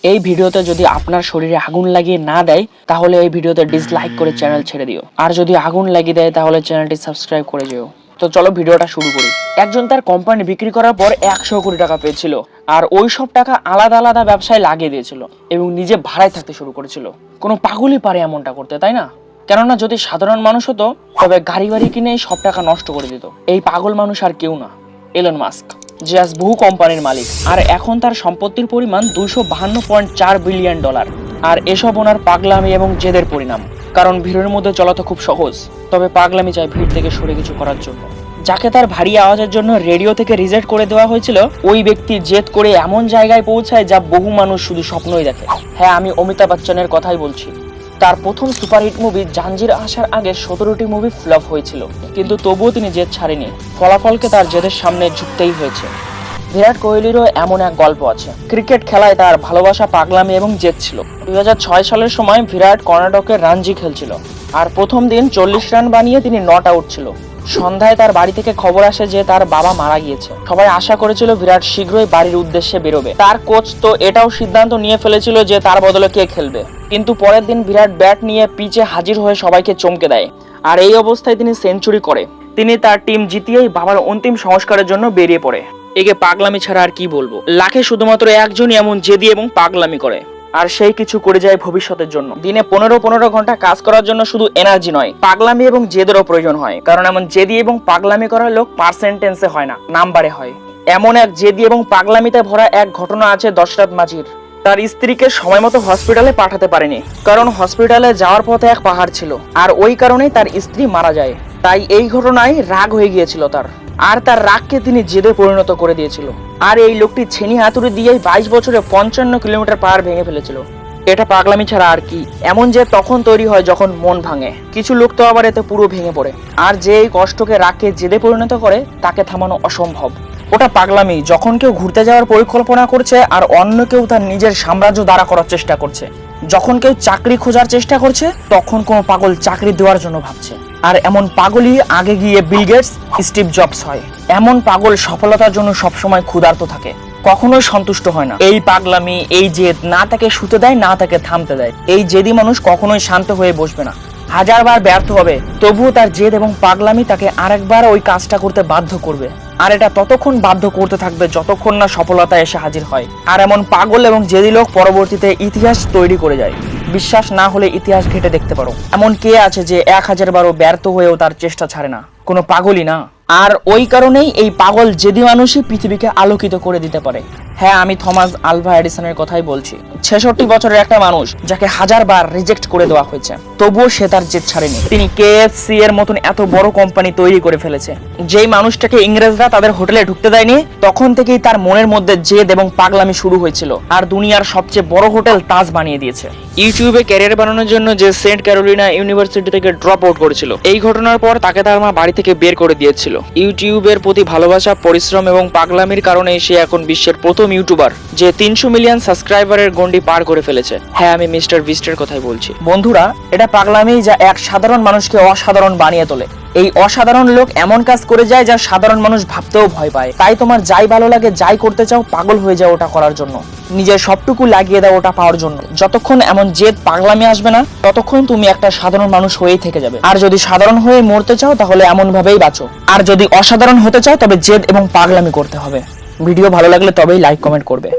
এই ভিডিওতে যদি আপনার শরীরে আগুন লাগিয়ে না দেয় তাহলে এই ভিডিওতে ডিসলাইক করে চ্যানেল ছেড়ে দিও, আর যদি আগুন লাগিয়ে দেয় তাহলে চ্যানেলটি সাবস্ক্রাইব করে যেও। তো চলো ভিডিওটা শুরু করি। একজন তার কোম্পানি বিক্রি করার পর 100 কোটি টাকা পেয়েছিল, আর ওই সব টাকা আলাদা আলাদা ব্যবসায় লাগিয়ে দিয়েছিল এবং নিজে ভাড়ায় থাকতে শুরু করেছিল। কোনো পাগলই পারে এমনটা করতে, তাই না? কেননা যদি সাধারণ মানুষ হতো তবে গাড়ি বাড়ি কিনে সব টাকা নষ্ট করে দিত। এই পাগল মানুষ আর কেউ না, এলন মাস্ক, যে আজ বহু কোম্পানির মালিক, আর এখন তার সম্পত্তির পরিমাণ $252.4 বিলিয়ন। আর এসব ওনার পাগলামি এবং জেদের পরিণাম। কারণ ভিড়ের মধ্যে চলা তো খুব সহজ, তবে পাগলামি চাই ভিড় থেকে সরে কিছু করার জন্য। যাকে তার ভারী আওয়াজের জন্য রেডিও থেকে রিজেক্ট করে দেওয়া হয়েছিল, ওই ব্যক্তি জেদ করে এমন জায়গায় পৌঁছায় যা বহু মানুষ শুধু স্বপ্নই দেখে। হ্যাঁ, আমি অমিতাভ বচ্চনের কথাই বলছি। তার প্রথম সুপারহিট মুভি জাঞ্জির আসার আগে 17টি মুভি ফ্লপ হয়েছিল, কিন্তু তবুও তিনি জেদ ছাড়েনি। ফলাফলকে তার জেদের সামনে ঝুঁকতেই হয়েছে। বিরাট কোহলিরও এমন এক গল্প আছে। ক্রিকেট খেলায় তার ভালোবাসা, পাগলামি এবং জেদ ছিল। 2006 সালের সময় বিরাট কর্ণাটকের রাঞ্জি খেলছিল, আর প্রথম দিন 40 রান বানিয়ে তিনি নট আউট ছিল। সন্ধ্যায় তার বাড়ি থেকে খবর আসে যে তার বাবা মারা গিয়েছে। সবাই আশা করেছিল বিরাট শীঘ্রই বাড়ির উদ্দেশ্যে বেরোবে। তার কোচ তো এটাও সিদ্ধান্ত নিয়ে ফেলেছিল যে তার বদলে কে খেলবে। কিন্তু পরের দিন বিরাট ব্যাট নিয়ে পিচে হাজির হয়ে সবাইকে চমকে দেয়, আর এই অবস্থায় তিনি সেঞ্চুরি করে। তিনি তার টিম জিতিয়েই বাবার অন্তিম সংস্কারের জন্য বেরিয়ে পড়ে। একে পাগলামি ছাড়া আর কি বলবো। লাখে শুধুমাত্র একজনই এমন জেদি এবং পাগলামি করে, আর সেই কিছু করে যায় ভবিষ্যতের জন্য। দিনে 15 ঘন্টা কাজ করার জন্য শুধু এনার্জি নয়, পাগলামি এবং জেদেরও প্রয়োজন হয়। কারণ এমন জেদি এবং পাগলামি করার লোক পার্সেন্টেন্সে হয় না, নাম্বারে হয়। এমন এক জেদি এবং পাগলামিতে ভরা এক ঘটনা আছে দশরথ মাঝির। তার স্ত্রীকে সময় মতো হসপিটালে পাঠাতে পারেনি, কারণ হসপিটালে যাওয়ার পথে এক পাহাড় ছিল, আর ওই কারণেই তার স্ত্রী মারা যায়। তাই এই ঘটনায় রাগ হয়ে গিয়েছিল তার, আর তার রাগকে তিনি জেদে পরিণত করে দিয়েছিল। আর এই লোকটি ছেনি হাতুড়ি দিয়েই 22 বছরে 55 কিলোমিটার পাহাড় ভেঙে ফেলেছিল। এটা পাগলামি ছাড়া আর কি। এমন যে তখন তৈরি হয় যখন মন ভাঙে। কিছু লোক তো আবার এতে পুরো ভেঙে পড়ে, আর যে এই কষ্টকে রাগকে জেদে পরিণত করে তাকে থামানো অসম্ভব। ওটা পাগলামি যখন কেউ ঘুরতে যাওয়ার পরিকল্পনা করছে আর অন্য কেউ তার নিজের সাম্রাজ্য দাঁড়া করার চেষ্টা করছে। যখন কেউ চাকরি খোঁজার চেষ্টা করছে তখন কোনো পাগল চাকরি দেওয়ার জন্য ভাবছে। আর এমন পাগলই আগে গিয়ে বিল গেটস, স্টিভ জবস হয়। এমন পাগল সফলতার জন্য সবসময় ক্ষুধার্ত থাকে, কখনোই সন্তুষ্ট হয় না। এই পাগলামি, এই জেদ না তাকে শুতে দেয়, না তাকে থামতে দেয়। এই জেদি মানুষ কখনোই শান্ত হয়ে বসবে না। হাজারবার ব্যর্থ হবে, তবুও তার জেদ এবং পাগলামি তাকে আরেকবার ওই কাজটা করতে বাধ্য করবে। আর এটা ততক্ষণ বাধ্য করতে থাকবে যতক্ষণ না সফলতা এসে হাজির হয়। আর এমন পাগল এবং জেদি লোক পরবর্তীতে ইতিহাস তৈরি করে যায়। বিশ্বাস না হলে ইতিহাস ঘেটে দেখতে পারো। এমন কে আছে যে 1000 বারও ব্যর্থ হয়েও তার চেষ্টা ছাড়ে না? কোনো পাগলই না। আর ওই কারণেই এই পাগল জেদি মানুষই পৃথিবীকে আলোকিত করে দিতে পারে। হ্যাঁ, আমি থমাস আলভা এডিসনের কথাই বলছি। 66 বছরের একটা মানুষ, যাকে 1000 বার রিজেক্ট করে দেওয়া হয়েছে, তবুও সে তার জেদ ছাড়েনি। তিনি KFC এর মতন এত বড় কোম্পানি তৈরি করে ফেলেছে। যেই মানুষটাকে ইংরেজরা তাদের হোটেলে ঢুকতে দেয়নি, তখন থেকেই তার মনের মধ্যে জেদ এবং পাগলামি শুরু হয়েছিল, আর দুনিয়ার সবচেয়ে বড় হোটেল তাজ বানিয়ে দিয়েছে। ইউটিউবে ক্যারিয়ার বানানোর জন্য যে সেন্ট ক্যারোলিনা ইউনিভার্সিটি থেকে ড্রপ আউট করেছিল, এই ঘটনার পর তাকে তার মা বাড়ি থেকে বের করে দিয়েছিল। ইউটিউবের প্রতি ভালোবাসা, পরিশ্রম এবং পাগলামির কারণে সে এখন বিশ্বের প্রথম ইউটিউবার যে 300 মিলিয়ন সাবস্ক্রাইবারের গন্ডি পার করে ফেলেছে। হ্যাঁ, আমি মিস্টার বিস্টের কথাই বলছি। বন্ধুরা, এটা পাগলামি যা এক সাধারণ মানুষকে অসাধারণ বানিয়ে তোলে। এই অসাধারণ লোক এমন কাজ করে যায় যা সাধারণ মানুষ ভাবতেও ভয় পায়। তাই তোমার যাই ভালো লাগে, যাই করতে চাও, পাগল হয়ে যাও ওটা করার জন্য। নিজের সবটুকু লাগিয়ে দাও ওটা পাওয়ার জন্য। যতক্ষণ এমন জেদ পাগলামি আসবে না, ততক্ষণ তুমি একটা সাধারণ মানুষ হয়েই থেকে যাবে। আর যদি সাধারণ হয়ে মরতে চাও তাহলে এমন ভাবেই বাঁচো। আর যদি অসাধারণ হতে চাও তবে জেদ এবং পাগলামি করতে হবে। ভিডিও ভালো লাগলে তবেই লাইক কমেন্ট করবে।